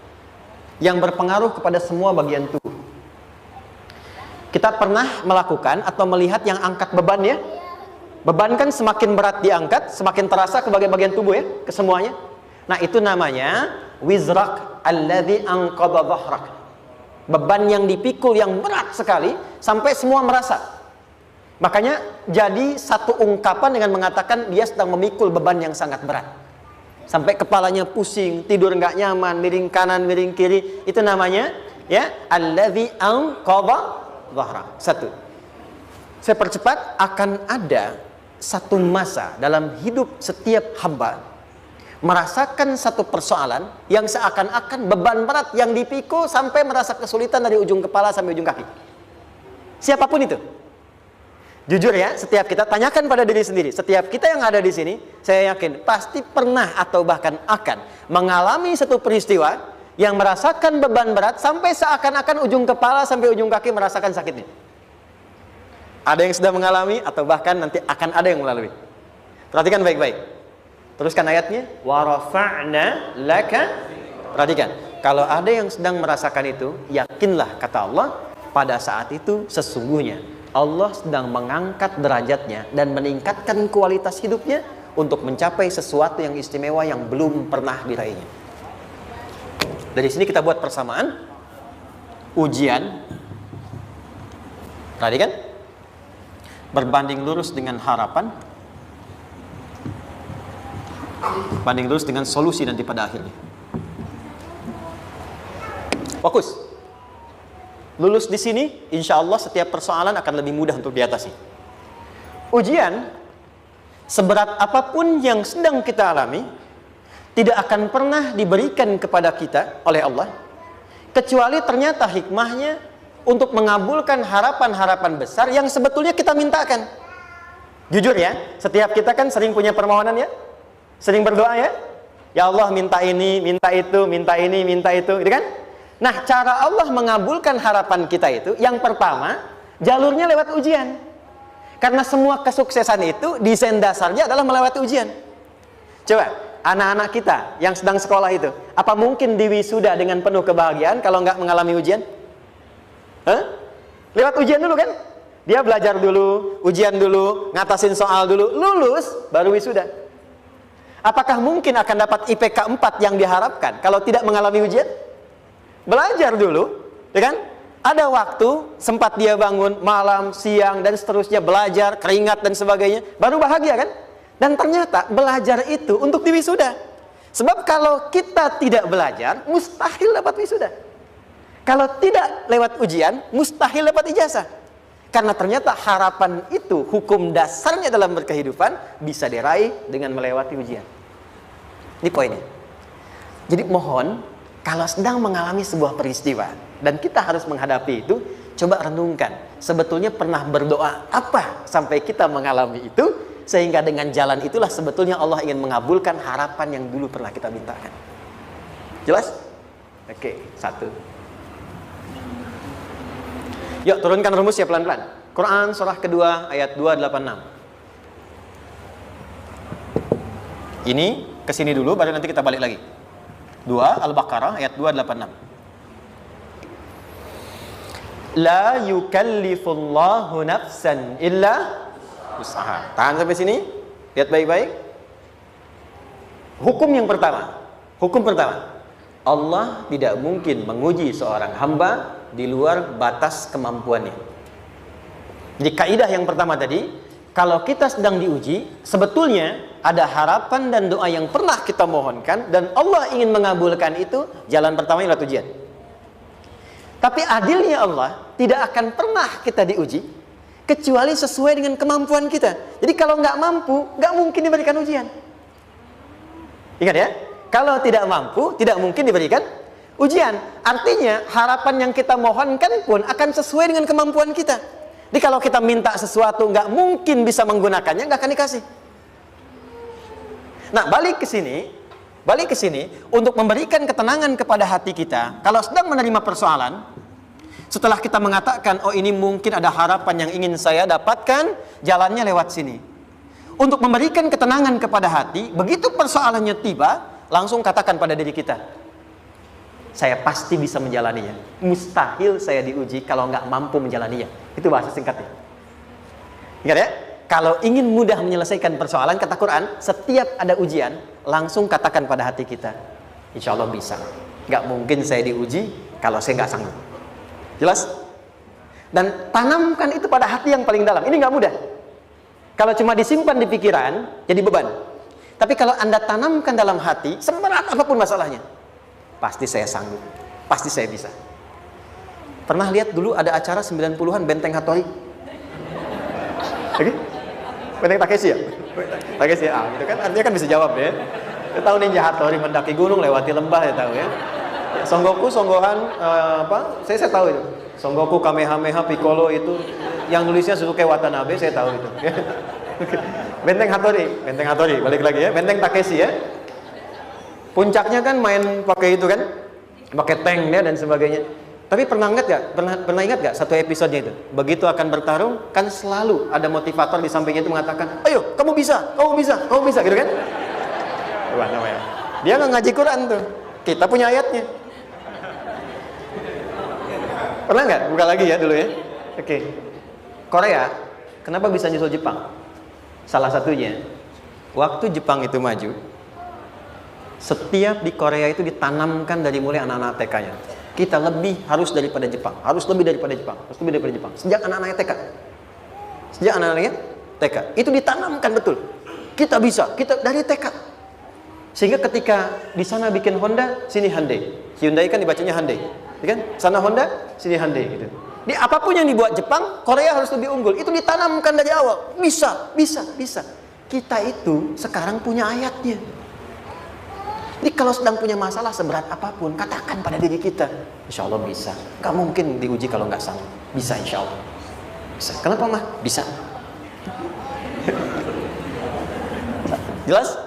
yang berpengaruh kepada semua bagian tubuh. Kita pernah melakukan atau melihat yang angkat beban ya? Beban kan semakin berat diangkat, semakin terasa ke bagian-bagian tubuh ya, ke semuanya. Nah, itu namanya wizrak alladzi anqadha dhahrak. Beban yang dipikul yang berat sekali sampai semua merasa. Makanya jadi satu ungkapan dengan mengatakan dia sedang memikul beban yang sangat berat. Sampai kepalanya pusing, tidur nggak nyaman, miring kanan, miring kiri. Itu namanya ya alladzi anqadha dhahrak. Satu. Saya percepat, akan ada satu masa dalam hidup setiap hamba merasakan satu persoalan yang seakan-akan beban berat yang dipikul sampai merasa kesulitan dari ujung kepala sampai ujung kaki. Siapapun itu. Jujur ya, setiap kita tanyakan pada diri sendiri. Setiap kita yang ada di sini, saya yakin pasti pernah atau bahkan akan mengalami satu peristiwa yang merasakan beban berat sampai seakan-akan ujung kepala sampai ujung kaki merasakan sakitnya. Ada yang sudah mengalami atau bahkan nanti akan ada yang melalui. Perhatikan baik-baik. Teruskan ayatnya. Wa rafa'na laka. Perhatikan. Kalau ada yang sedang merasakan itu, yakinlah kata Allah, pada saat itu sesungguhnya Allah sedang mengangkat derajatnya dan meningkatkan kualitas hidupnya untuk mencapai sesuatu yang istimewa yang belum pernah diraihnya. Dari sini kita buat persamaan. Ujian, perhatikan, berbanding lurus dengan harapan, banding lurus dengan solusi nanti pada akhirnya. Fokus. Lulus di sini, insya Allah setiap persoalan akan lebih mudah untuk diatasi. Ujian, seberat apapun yang sedang kita alami, tidak akan pernah diberikan kepada kita oleh Allah, kecuali ternyata hikmahnya untuk mengabulkan harapan-harapan besar yang sebetulnya kita mintakan. Jujur ya, setiap kita kan sering punya permohonan ya, sering berdoa ya, ya Allah minta ini, minta itu, minta ini, minta itu, gitu kan? Nah, cara Allah mengabulkan harapan kita itu, yang pertama, jalurnya lewat ujian. Karena semua kesuksesan itu, desain dasarnya adalah melewati ujian. Coba, anak-anak kita yang sedang sekolah itu, apa mungkin diwisuda dengan penuh kebahagiaan kalau nggak mengalami ujian? Hah? Lewat ujian dulu kan? Dia belajar dulu, ujian dulu, ngatasin soal dulu, lulus, baru wisuda. Apakah mungkin akan dapat IPK 4 yang diharapkan kalau tidak mengalami ujian? Belajar dulu, ya kan? Ada waktu, sempat dia bangun malam, siang, dan seterusnya, belajar, keringat, dan sebagainya, baru bahagia kan? Dan ternyata belajar itu untuk diwisuda. Sebab kalau kita tidak belajar, mustahil dapat wisuda. Kalau tidak lewat ujian, mustahil dapat ijazah. Karena ternyata harapan itu, hukum dasarnya dalam berkehidupan, bisa diraih dengan melewati ujian. Ini poinnya. Jadi mohon, kalau sedang mengalami sebuah peristiwa dan kita harus menghadapi itu, coba renungkan. Sebetulnya pernah berdoa apa sampai kita mengalami itu, sehingga dengan jalan itulah sebetulnya Allah ingin mengabulkan harapan yang dulu pernah kita mintakan. Jelas? Oke, satu. Yuk turunkan rumus ya pelan-pelan. Quran surah kedua ayat 286. Ini kesini dulu baru nanti kita balik lagi. 2 Al-Baqarah ayat 286. La yukallifullahu nafsan illa usaha. Tahan sampai sini. Lihat baik-baik. Hukum pertama. Allah tidak mungkin menguji seorang hamba di luar batas kemampuannya. Jadi kaidah yang pertama tadi, kalau kita sedang diuji, sebetulnya ada harapan dan doa yang pernah kita mohonkan dan Allah ingin mengabulkan itu, jalan pertama adalah ujian. Tapi adilnya Allah, tidak akan pernah kita diuji kecuali sesuai dengan kemampuan kita. Jadi kalau nggak mampu, nggak mungkin diberikan ujian. Ingat ya, kalau tidak mampu, tidak mungkin diberikan ujian. Artinya harapan yang kita mohonkan pun akan sesuai dengan kemampuan kita. Jadi kalau kita minta sesuatu nggak mungkin bisa menggunakannya, nggak akan dikasih. Nah, balik ke sini untuk memberikan ketenangan kepada hati kita. Kalau sedang menerima persoalan, setelah kita mengatakan, oh ini mungkin ada harapan yang ingin saya dapatkan, jalannya lewat sini. Untuk memberikan ketenangan kepada hati, begitu persoalannya tiba, langsung katakan pada diri kita, saya pasti bisa menjalaninya. Mustahil saya diuji kalau nggak mampu menjalaninya. Itu bahasa singkatnya. Ingat ya, kalau ingin mudah menyelesaikan persoalan, kata Quran, setiap ada ujian, langsung katakan pada hati kita, insya Allah bisa. Nggak mungkin saya diuji kalau saya nggak sanggup. Jelas? Dan tanamkan itu pada hati yang paling dalam. Ini nggak mudah. Kalau cuma disimpan di pikiran, jadi beban. Tapi kalau Anda tanamkan dalam hati, seberat apapun masalahnya, pasti saya sanggup, pasti saya bisa. Pernah lihat dulu ada acara 90-an Benteng Hattori? Oke? Benteng Takeshi ya? Takeshi ya, gitu kan? Artinya kan bisa jawab ya. Saya tahu Ninja Hattori mendaki gunung, lewati lembah, ya tahu ya. Son Goku, Son Gohan, saya tahu itu. Son Goku, Kamehameha, Piccolo itu, yang nulisnya Suzuki Watanabe, saya tahu itu. Benteng Hattori, balik lagi ya. Benteng Takeshi ya. Puncaknya kan main pakai itu kan, pakai tank ya dan sebagainya. Tapi pernah ingat gak satu episodenya itu? Begitu akan bertarung, kan selalu ada motivator di sampingnya itu mengatakan, ayo kamu bisa, gitu kan? Wah, namanya. Dia nggak ngaji Quran tuh. Kita punya ayatnya. Pernah nggak? Buka lagi ya dulu ya. Oke. Korea, kenapa bisa nyusul Jepang? Salah satunya, waktu Jepang itu maju, setiap di Korea itu ditanamkan dari mulai anak-anak TK-nya. Kita harus lebih daripada Jepang. Sejak anak-anaknya TK. Itu ditanamkan betul. Kita bisa, kita dari TK. Sehingga ketika di sana bikin Honda, sini Hyundai. Hyundai kan dibacanya Hyundai. Kan? Sana Honda, sini Hyundai gitu. Di apapun yang dibuat Jepang, Korea harus lebih unggul. Itu ditanamkan dari awal. Bisa. Kita itu sekarang punya ayatnya. Jadi kalau sedang punya masalah seberat apapun, katakan pada diri kita, insya Allah bisa. Gak mungkin diuji kalau nggak sanggup. Bisa insya Allah. Bisa. Kenapa mah? Bisa. Jelas?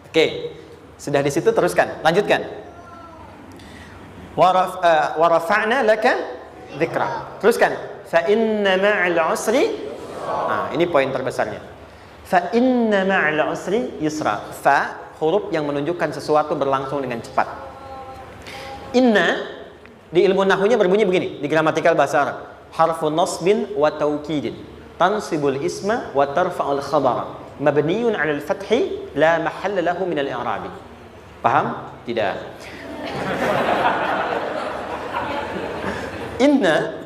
Oke. Sudah di situ teruskan. Lanjutkan. Warafa'na laka dzikra. Teruskan. Fa inna ma'al usri. Nah, ini poin terbesarnya. Fa inna ma'al usri yusra. Fa huruf yang menunjukkan sesuatu berlangsung dengan cepat. Inna di ilmu nahwunya berbunyi begini, di gramatikal bahasa Arab. Harfun nasbin wa taukidin, tansibul isma wa tarfa'ul khabara, mabniun 'alal fathi la mahalla lahu min al-i'rabi. Paham? Tidak. Inna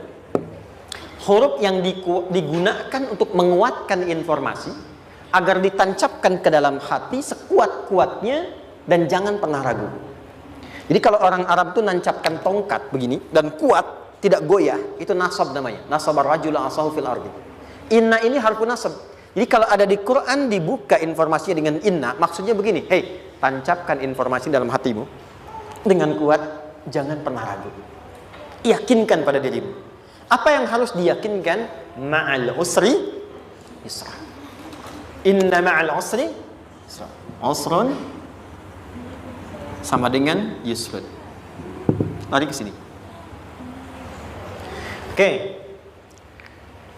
huruf yang digunakan untuk menguatkan informasi agar ditancapkan ke dalam hati sekuat-kuatnya dan jangan pernah ragu. Jadi kalau orang Arab itu nancapkan tongkat begini dan kuat, tidak goyah, itu nasab namanya. Nasabar rajula asahu fil ardi. Inna ini harfun nasab. Jadi kalau ada di Quran dibuka informasinya dengan inna, maksudnya begini, hei, tancapkan informasi dalam hatimu dengan kuat, jangan pernah ragu. Yakinkan pada dirimu. Apa yang harus diyakinkan? Ma'al usri yusra. Inna ma'al usri yusra. Usrun sama dengan yusrun. Lari ke sini. Oke.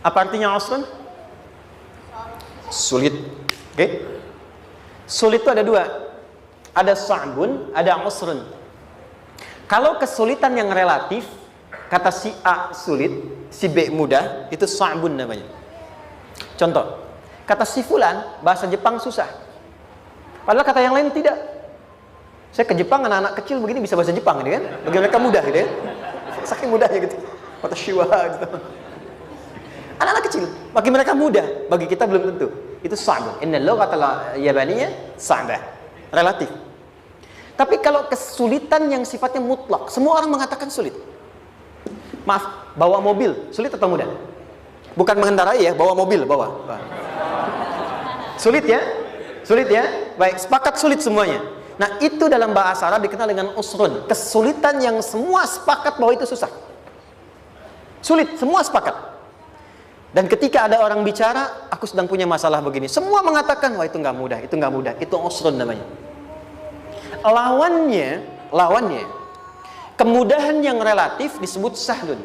Apa artinya usrun? Sulit. Oke. Sulit itu ada dua. Ada sa'bun, ada usrun. Kalau kesulitan yang relatif, kata si A sulit, si B mudah, itu sa'bun namanya. Contoh, kata si fulan bahasa Jepang susah. Padahal kata yang lain tidak. Saya ke Jepang, anak-anak kecil begini bisa bahasa Jepang gitu kan. Bagi mereka mudah gitu ya. Saking mudahnya gitu. Kata shiwa gitu. Anak-anak kecil, bagi mereka mudah, bagi kita belum tentu. Itu sa'bun. Innal lughata yabaniyya sa'bah. Relatif. Tapi kalau kesulitan yang sifatnya mutlak, semua orang mengatakan sulit. Maaf, bawa mobil, sulit atau mudah? Bukan mengendarai ya, bawa mobil, bawa. Sulit ya? Sulit ya? Baik, sepakat sulit semuanya. Nah, itu dalam bahasa Arab dikenal dengan usrun. Kesulitan yang semua sepakat bahwa itu susah. Sulit, semua sepakat. Dan ketika ada orang bicara, aku sedang punya masalah begini. Semua mengatakan, wah itu nggak mudah, itu nggak mudah. Itu usrun namanya. Lawannya, kemudahan yang relatif disebut sahlun.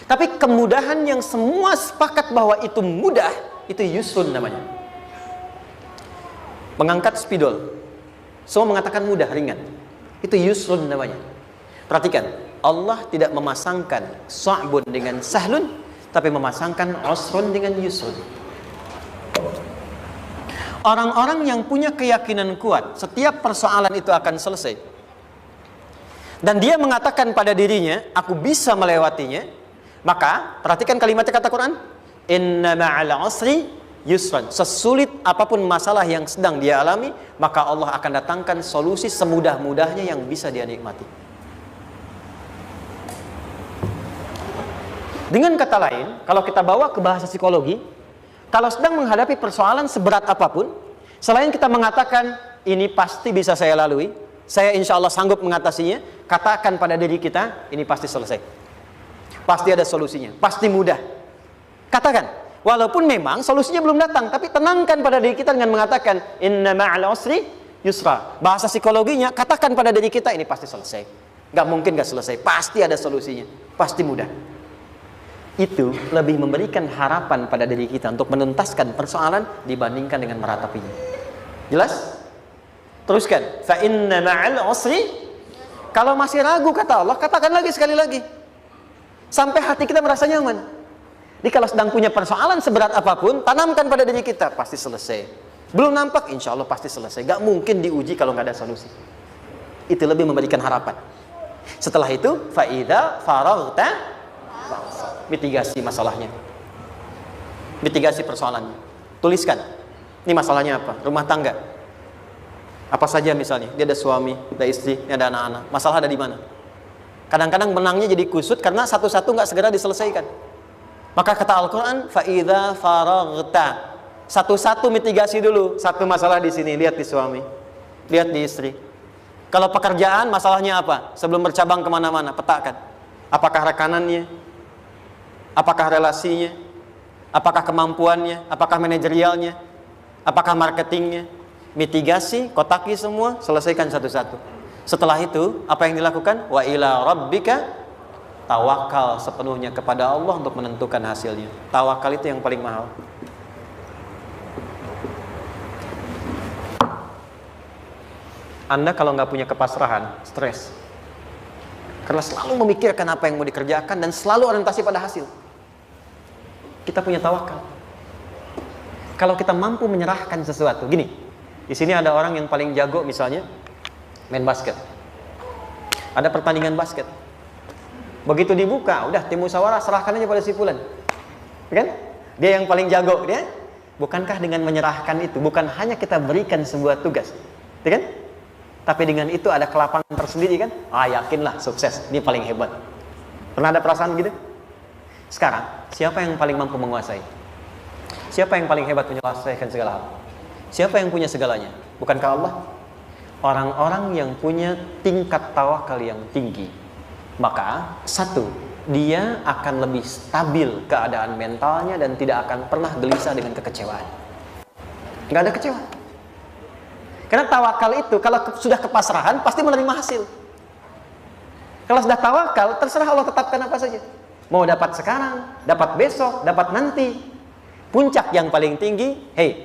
Tapi kemudahan yang semua sepakat bahwa itu mudah, itu yusrun namanya. Mengangkat spidol, semua mengatakan mudah, ringan. Itu yusrun namanya. Perhatikan, Allah tidak memasangkan sa'bun dengan sahlun, tapi memasangkan usrun dengan yusrun. Orang-orang yang punya keyakinan kuat, setiap persoalan itu akan selesai. Dan dia mengatakan pada dirinya, aku bisa melewatinya. Maka, perhatikan kalimatnya kata Quran. Inna ma'al usri yusran. Sesulit apapun masalah yang sedang dia alami, maka Allah akan datangkan solusi semudah-mudahnya yang bisa dia nikmati. Dengan kata lain, kalau kita bawa ke bahasa psikologi, kalau sedang menghadapi persoalan seberat apapun, selain kita mengatakan, ini pasti bisa saya lalui, saya insya Allah sanggup mengatasinya, katakan pada diri kita, ini pasti selesai. Pasti ada solusinya, pasti mudah. Katakan, walaupun memang solusinya belum datang, tapi tenangkan pada diri kita dengan mengatakan, inna ma'al usri yusra. Bahasa psikologinya, katakan pada diri kita, ini pasti selesai. Gak mungkin gak selesai, pasti ada solusinya, pasti mudah. Itu lebih memberikan harapan pada diri kita untuk menuntaskan persoalan dibandingkan dengan meratapinya. Jelas? Teruskan. Fa inna ma'al usri. Kalau masih ragu kata Allah, katakan lagi sekali lagi. Sampai hati kita merasa nyaman. Jadi kalau sedang punya persoalan seberat apapun, tanamkan pada diri kita, pasti selesai. Belum nampak, insya Allah pasti selesai. Gak mungkin diuji kalau gak ada solusi. Itu lebih memberikan harapan. Setelah itu, fa idza faraghta, mitigasi masalahnya, mitigasi persoalannya. Tuliskan, ini masalahnya apa? Rumah tangga, apa saja misalnya. Dia ada suami, ada istri, ada anak-anak. Masalah ada di mana? Kadang-kadang benangnya jadi kusut karena satu-satu nggak segera diselesaikan. Maka kata Al-Quran, fa'idha faraghta, satu-satu mitigasi dulu. Satu masalah di sini, lihat di suami, lihat di istri. Kalau pekerjaan, masalahnya apa? Sebelum bercabang kemana-mana, petakan. Apakah rekanannya? Apakah relasinya? Apakah kemampuannya? Apakah manajerialnya? Apakah marketingnya? Mitigasi, kotaki semua, selesaikan satu-satu. Setelah itu, apa yang dilakukan? Wa ila rabbika, tawakal sepenuhnya kepada Allah untuk menentukan hasilnya. Tawakal itu yang paling mahal. Anda kalau nggak punya kepasrahan, stres. Karena selalu memikirkan apa yang mau dikerjakan dan selalu orientasi pada hasil. Kita punya tawakal. Kalau kita mampu menyerahkan sesuatu, gini, di sini ada orang yang paling jago misalnya main basket. Ada pertandingan basket. Begitu dibuka, udah tim musyawarah serahkan aja pada si fulan. Kan? Dia yang paling jago, dia. Bukankah dengan menyerahkan itu bukan hanya kita berikan sebuah tugas, ya kan? Tapi dengan itu ada kelapangan tersendiri kan? Yakinlah sukses, ini paling hebat. Pernah ada perasaan gitu? Sekarang, siapa yang paling mampu menguasai? Siapa yang paling hebat menyelesaikan segala hal? Siapa yang punya segalanya? Bukankah Allah? Orang-orang yang punya tingkat tawakal yang tinggi, maka satu, dia akan lebih stabil keadaan mentalnya dan tidak akan pernah gelisah dengan kekecewaan. Nggak ada kecewa. Karena tawakal itu kalau sudah kepasrahan pasti menerima hasil. Kalau sudah tawakal, terserah Allah tetapkan apa saja. Mau dapat sekarang, dapat besok, dapat nanti. Puncak yang paling tinggi,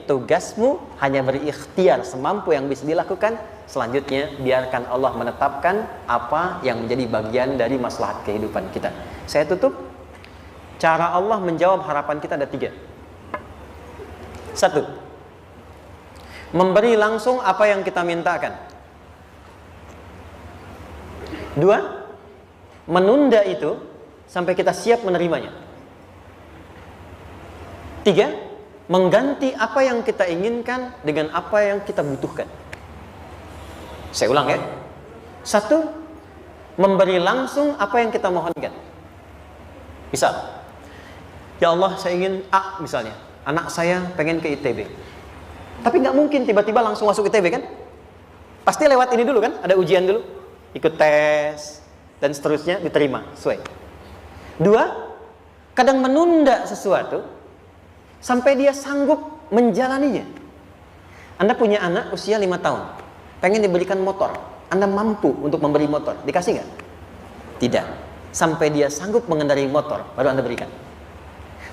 tugasmu hanya berikhtiar semampu yang bisa dilakukan. Selanjutnya, biarkan Allah menetapkan apa yang menjadi bagian dari maslahat kehidupan kita. Saya tutup. Cara Allah menjawab harapan kita ada 3. 1. Memberi langsung apa yang kita mintakan. 2. Menunda itu sampai kita siap menerimanya. 3. Mengganti apa yang kita inginkan dengan apa yang kita butuhkan. Saya ulang ya. 1. Memberi langsung apa yang kita mohonkan. Misal, ya Allah, saya ingin A misalnya. Anak saya pengen ke ITB. Tapi nggak mungkin tiba-tiba langsung masuk ITB kan? Pasti lewat ini dulu kan? Ada ujian dulu, ikut tes dan seterusnya, diterima sesuai. 2. Kadang menunda sesuatu sampai dia sanggup menjalaninya. Anda punya anak usia 5 tahun, pengen diberikan motor. Anda mampu untuk memberi motor, dikasih nggak? Tidak. Sampai dia sanggup mengendarai motor, baru Anda berikan.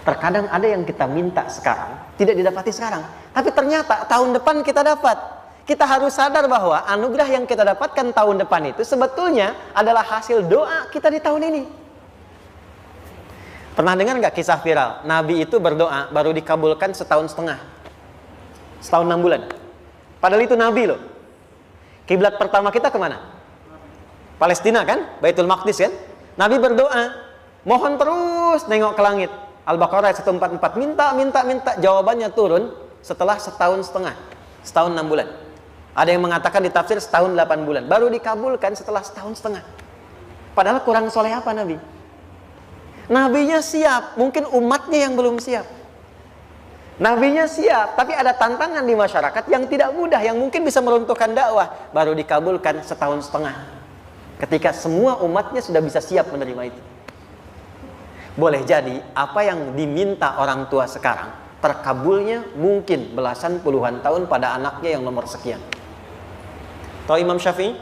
Terkadang ada yang kita minta sekarang, tidak didapati sekarang. Tapi ternyata tahun depan kita dapat. Kita harus sadar bahwa anugerah yang kita dapatkan tahun depan itu sebetulnya adalah hasil doa kita di tahun ini. Pernah dengar nggak kisah viral? Nabi itu berdoa baru dikabulkan setahun setengah. Setahun 6 bulan. Padahal itu Nabi loh. Kiblat pertama kita kemana? Palestina kan? Baitul Maqdis kan? Nabi berdoa, mohon terus nengok ke langit. Al-Baqarah 144, minta, jawabannya turun setelah setahun setengah, setahun 6 bulan. Ada yang mengatakan di tafsir setahun 8 bulan, baru dikabulkan setelah setahun setengah. Padahal kurang soleh apa Nabi? Nabinya siap, mungkin umatnya yang belum siap. Nabinya siap, tapi ada tantangan di masyarakat yang tidak mudah, yang mungkin bisa meruntuhkan dakwah, baru dikabulkan setahun setengah. Ketika semua umatnya sudah bisa siap menerima itu. Boleh jadi apa yang diminta orang tua sekarang terkabulnya mungkin belasan puluhan tahun pada anaknya yang nomor sekian. Tahu Imam Syafi'i?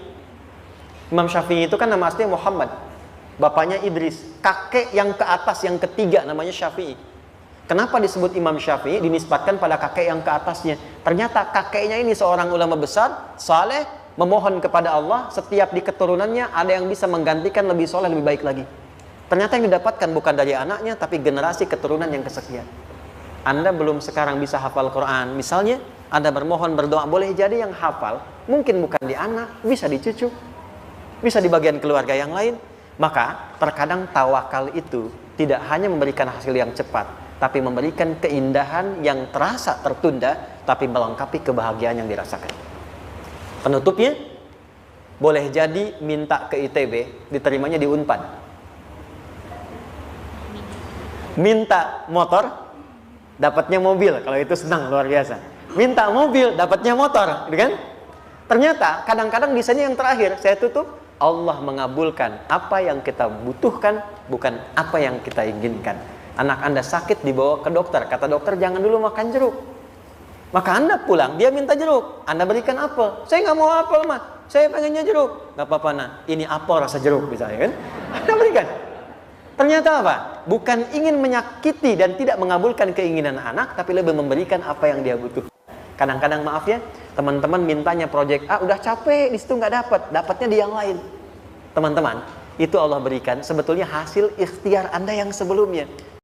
Imam Syafi'i itu kan nama aslinya Muhammad, bapaknya Idris, kakek yang ke atas yang ketiga namanya Syafi'i. Kenapa disebut Imam Syafi'i? Dinisbatkan pada kakek yang ke atasnya. Ternyata kakeknya ini seorang ulama besar, saleh, memohon kepada Allah, setiap di keturunannya ada yang bisa menggantikan lebih soleh, lebih baik lagi. Ternyata yang didapatkan bukan dari anaknya, tapi generasi keturunan yang kesekian. Anda belum sekarang bisa hafal Quran, misalnya Anda bermohon, berdoa, boleh jadi yang hafal mungkin bukan di anak, bisa di cucu, bisa di bagian keluarga yang lain. Maka terkadang tawakal itu tidak hanya memberikan hasil yang cepat, tapi memberikan keindahan yang terasa tertunda, tapi melengkapi kebahagiaan yang dirasakan. Penutupnya, boleh jadi minta ke ITB, diterimanya di Unpad. Minta motor, dapatnya mobil. Kalau itu senang, luar biasa. Minta mobil, dapatnya motor, gitu kan? Ternyata kadang-kadang desainnya yang terakhir. Saya tutup, Allah mengabulkan apa yang kita butuhkan, bukan apa yang kita inginkan. Anak Anda sakit, dibawa ke dokter. Kata dokter, jangan dulu makan jeruk. Maka Anda pulang, dia minta jeruk, Anda berikan apel. Saya nggak mau apel mah, saya pengennya jeruk. Nggak apa-apa nah, ini apel rasa jeruk misalnya kan. Anda berikan. Ternyata apa? Bukan ingin menyakiti dan tidak mengabulkan keinginan anak, tapi lebih memberikan apa yang dia butuh. Kadang-kadang maaf ya, teman-teman mintanya proyek A, udah capek, di situ nggak dapat, dapatnya di yang lain. Teman-teman, itu Allah berikan sebetulnya hasil ikhtiar Anda yang sebelumnya.